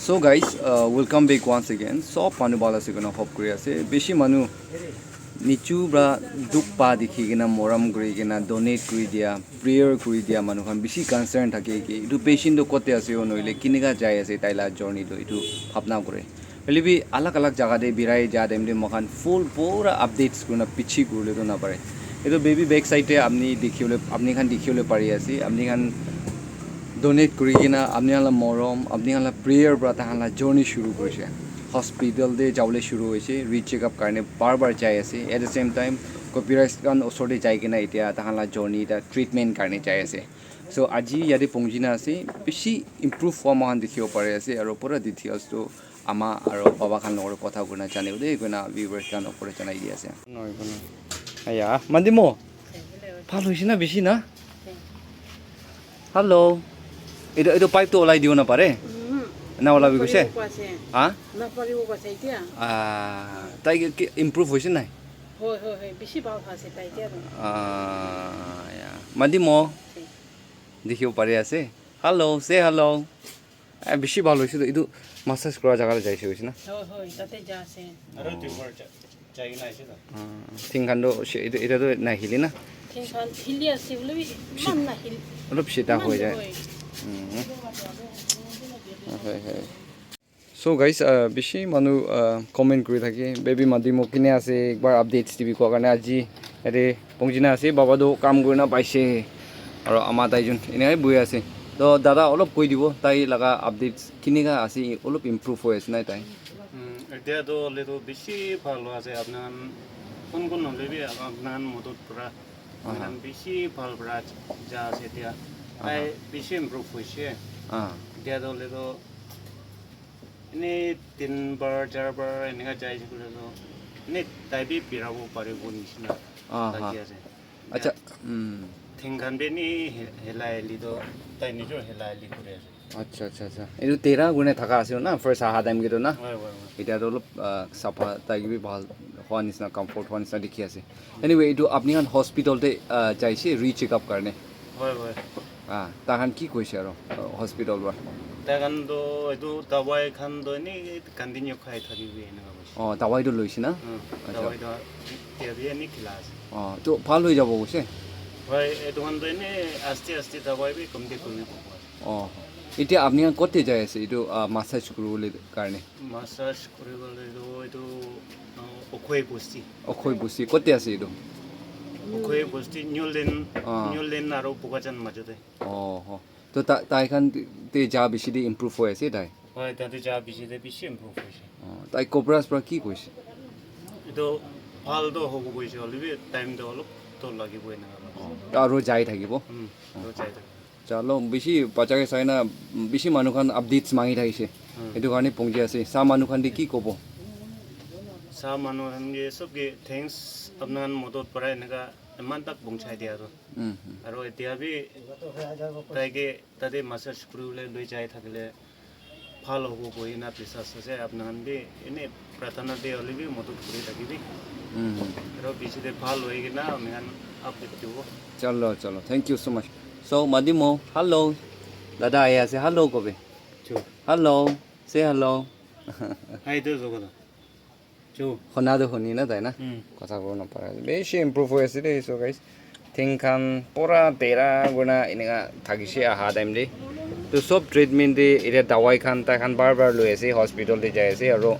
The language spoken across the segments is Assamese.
So guys, welcome back once again. So manu bala se gonna hope kuri ase. Beshi manu nichu bra duk pa dikhi gina moram kuri gina donate kuri dia, prayer kuri dia manu khan beshi concern thake ki itu patient do kote ase onoile kiniga jai ase taila journey do itu bhapna kore. Elibi alag alag jaga de birai ja dem de mohan full pura updates kuna pichi kurle do na pare. Itu baby back side te apni khan dikhiole pari ase. Apni khan donate kuri gina apni hala morom apni hala prayer pra ta hala journey shuru korise hospital de jawle shuru hoise re check up karne bar jai ase at the same time copyright kan osode jai gina etia ta hala journey ta treatment karne jai ase so aji yade pongjina ase bishi improve form han dikhibo pare ase aro pura details to ama aro baba khan logor kotha guna jane de guna viewers kan opore janai di ase noi guna aya Madimo phal hoisina bishi na hello itu pipe to olai diu na pare na ola bi kuse ha na pari ko sai tia tai ke improve hoise nai hoi bishi ba phase tai tia ya Madimo dekhibo pare ase hello say hello bishi bhalo hoise to itu massage kora jaga jaise hoise na hoi tate ja se aro tumor jai na ase da thingkhando itu to na hili na thingkhan hili ase bole bi man na hil olop sita hoi jay So guys, bishi manu comment kuri thake baby Madimo kine ase ekbar updates tv ko karne aji ere pongjina ase baba do kam gorina paise aro ama tai jun ine boi ase to dada olop koi dibo tai laga updates kine ga ase olop improve hoy ase nai tai এতিয়া তো লেতো বেশি ভালো আছে আপনার কোন কোন হলে বি আপনার মদত পুরা আপনার বেশি ভালো পুরা যা আছে এতিয়া তাই বেশি ইমপ্রুভ হয়েছে এতিয়া তো লেতো এনে 3বার 4বার এনেকা যাই করে তো এনে তাই বি পিরাবো পারিব নিছিনা তাকি আছে আচ্ছা থিংখান বে নি হেলাইলি তো তাই নিজে হেলাইলি করে আছে আচ্ছা এটো 13 গুণে থাকা আছে না ফার্স্ট আহা টাইম গেটো না এটা তো অলপ সাফা তাইকি বি ভাল হওয়া নিচিনা কমফৰ্ট হওয়া নিচিনা দেখি আছে এনিৱে এটো আপনি খান হস্পিটালতে যাইছে ৰি চেক আপ কাৰণে হয় তাহান কি কৈছে আৰু হস্পিটাল পৰা তাহান তো এটো দাৱাই খান দনি কন্টিনিউ খাই থাকিবি এনেকা কৈছে দাৱাইটো লৈছে না দাৱাই তো তেবি নি ক্লাস তো ভাল হৈ যাব কৈছে হয় এটো খান দনি আস্তে আস্তে দাৱাই বি কমতি কৰিব এতিয়া আপনি কতে যাই আছে এটো মাসাজ কৰিবলৈ কাৰণে মাসাজ কৰিবলৈ এটো অখৈ বস্তি কতে আছে এটো অখৈ বস্তি নিউলেন আৰু পোকাজান মাজতে তো তাই খান তে যা বেছি দে ইমপ্ৰুভ হৈ আছে তাই হয় তাতে যা বেছি ইমপ্ৰুভ হৈছে তাই কোব্ৰাছ পৰা কি কৈছে এটো ভাল তো হ'ব কৈছে অলবি টাইম তো অলপ তো লাগিবই না আৰু যাই থাকিব চলো বেছি বাচ্চাকে চাই না বেছি মানুহ খান আপডেটছ মাগি থাকিছে এইটো কাৰণে পংজি আছে চা মানুহ খান কি ক'ব চা মানুহ খান সবকে থ্যাঙ্কস আপনার মদত পৰা এনেকা ইমান তাক পঞ্চাই দিয়া আৰু এতিয়া বি তাইকে তাতে মাসাজ কৰিবলৈ লৈ যাই থাকিলে ভাল হ'ব কই না বিশ্বাস আছে আপনার বি এনে প্ৰাৰ্থনা দি অলবি মদত কৰি থাকিবি আৰু বেছিতে ভাল হৈ কিনা আমি আপডেট দিব চলো thank U so mass So Madimo, hello. Dada aya say hello kobe. Hello. Say hello. Hi do jogoda. Hona do honi na dai na. Kotha ko na para. Beshi improve hoy ase de so guys. Think kan pura tera guna inega thagise aha time de. To sob treatment de ere dawai khan ta khan bar loi ase hospital de jai ase aro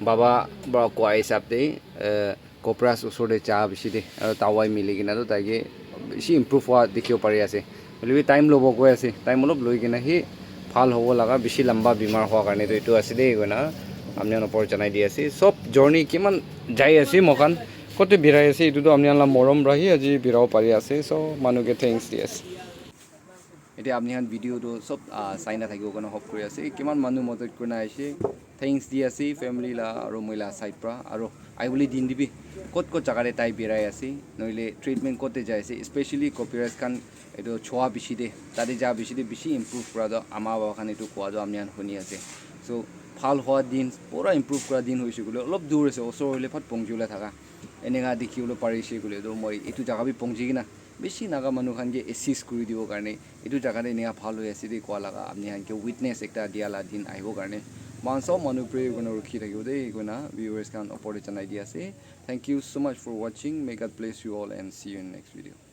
baba ba ko ai sap de kopras usode cha bishi de aro dawai mili gina to tage বেছি ইমপ্ৰুভ হোৱা দেখিব পাৰি আছে হ'লেও টাইম ল'ব গৈ আছে টাইম অলপ লৈ কিনে সি ভাল হ'ব লগা বেছি লম্বা বেমাৰ হোৱাৰ কাৰণে তো এইটো আছে দেই গৈ না আপুনি ওপৰত জনাই দি আছে চব জাৰ্ণি কিমান যাই আছে মকান কতে বিৰাই আছে এইটোতো আপুনি মৰম ৰাহি আজি বিৰাব পাৰি আছে চ' মানুহকে থেংকছ দি আছে এতিয়া আপুনি ভিডিঅ'টো চব চাই নাথাকিব কাৰণে হপ কৰি আছে কিমান মানুহ মদত কৰি আহিছে থেংকছ দি আছে ফেমিলি আৰু মহিলা চাইড পৰা আৰু আই বুলি দিন দিবি ক'ত জাগাৰে তাই বিৰাই আছে নহ'লে ট্ৰিটমেণ্ট ক'তে যাই আছে স্পেচিয়েলি কপিৰাইজ খান এইটো ছোৱা বেছি দে তাতে যা বেছি দে বেছি ইমপ্ৰুভ কৰাটো আমাৰ বাবা খান এইটো কোৱাটো আমি শুনি আছে চ' ভাল হোৱা দিন পূৰা ইমপ্ৰুভ কৰা দিন হৈছে বোলে অলপ দূৰ আছে ওচৰ হ'লে ফাট পংজি ওলাই থাকা এনেকুৱা দেখিবলৈ পাৰিছে বোলে তো মই এইটো জাগা বি পংজি কিনা বেছি নাগা মানুহ খানকে এচিষ্ট কৰি দিবৰ কাৰণে এইটো জেগাতে এনেকুৱা ভাল হৈ আছে দেই কোৱা লগা আপুনি সানকে উইটনেছ একটা দিয়ালা দিন আহিবৰ কাৰণে মান চব মানুহ প্ৰে কোনে ৰখি থাকিব দেই কোনা ভিউৱাৰ্ছ খান ওপৰতে জনাই দি আছে thank you so' much for ৱাচিং may God bless you all and see you in next video'